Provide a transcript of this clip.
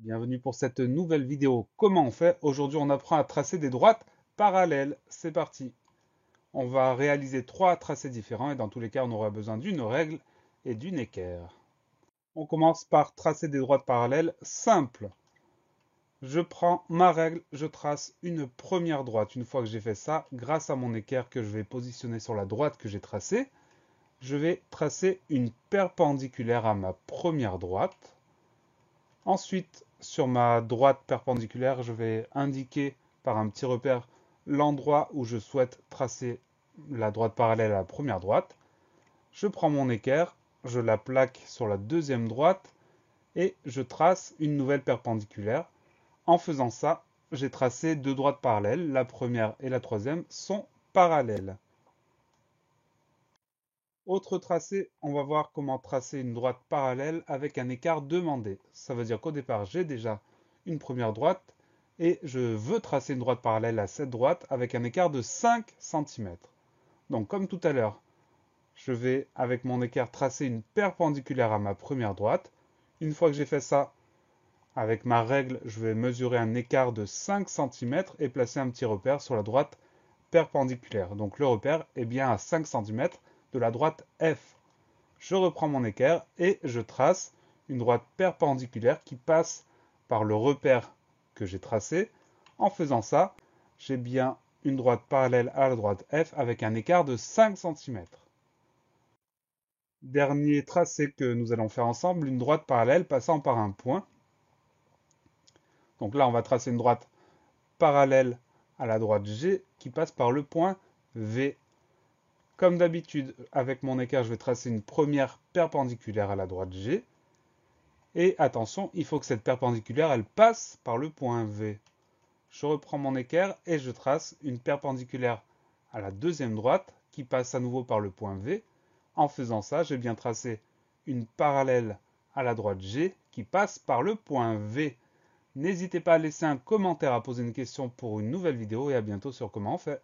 Bienvenue pour cette nouvelle vidéo. Comment on fait? Aujourd'hui, on apprend à tracer des droites parallèles. C'est parti. On va réaliser trois tracés différents et dans tous les cas, on aura besoin d'une règle et d'une équerre. On commence par tracer des droites parallèles simples. Je prends ma règle, je trace une première droite. Une fois que j'ai fait ça, grâce à mon équerre que je vais positionner sur la droite que j'ai tracée, je vais tracer une perpendiculaire à ma première droite. Ensuite, sur ma droite perpendiculaire, je vais indiquer par un petit repère l'endroit où je souhaite tracer la droite parallèle à la première droite. Je prends mon équerre, je la plaque sur la deuxième droite et je trace une nouvelle perpendiculaire. En faisant ça, j'ai tracé deux droites parallèles. La première et la troisième sont parallèles. Autre tracé, on va voir comment tracer une droite parallèle avec un écart demandé. Ça veut dire qu'au départ, j'ai déjà une première droite et je veux tracer une droite parallèle à cette droite avec un écart de 5 cm. Donc comme tout à l'heure, je vais avec mon équerre tracer une perpendiculaire à ma première droite. Une fois que j'ai fait ça, avec ma règle, je vais mesurer un écart de 5 cm et placer un petit repère sur la droite perpendiculaire. Donc le repère est bien à 5 cm de la droite F. Je reprends mon équerre et je trace une droite perpendiculaire qui passe par le repère que j'ai tracé. En faisant ça, j'ai bien une droite parallèle à la droite F avec un écart de 5 cm. Dernier tracé que nous allons faire ensemble, une droite parallèle passant par un point. Donc là, on va tracer une droite parallèle à la droite G qui passe par le point V. Comme d'habitude, avec mon équerre, je vais tracer une première perpendiculaire à la droite G. Et attention, il faut que cette perpendiculaire, elle passe par le point V. Je reprends mon équerre et je trace une perpendiculaire à la deuxième droite qui passe à nouveau par le point V. En faisant ça, j'ai bien tracé une parallèle à la droite G qui passe par le point V. N'hésitez pas à laisser un commentaire, à poser une question pour une nouvelle vidéo et à bientôt sur Comment on fait.